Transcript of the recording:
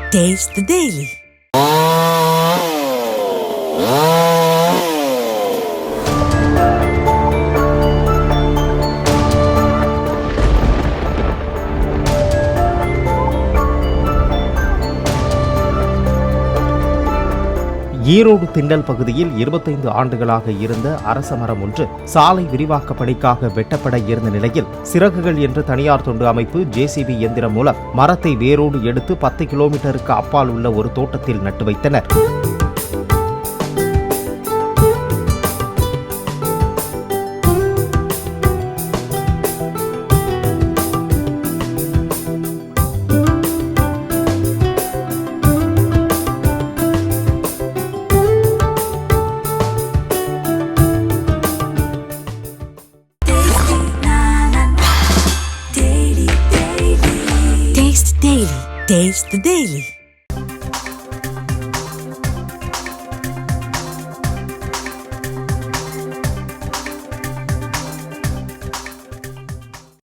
Taste the Daily. Erode Thindal பகுதியில் 25 ஆண்டுகளாக இருந்த அரச மரம் ஒன்று சாலை விரிவாக்க பணிக்காக வெட்டப்பட இருந்த நிலையில் சிறகுகள் என்ற தனியார் தொண்டு அமைப்பு JCB இயந்திரம் மூலம் மரத்தை வேரோடு எடுத்து 10 கிலோமீட்டருக்கு அப்பால் உள்ள ஒரு தோட்டத்தில் நட்டு வைத்தனர். Taste the Daily.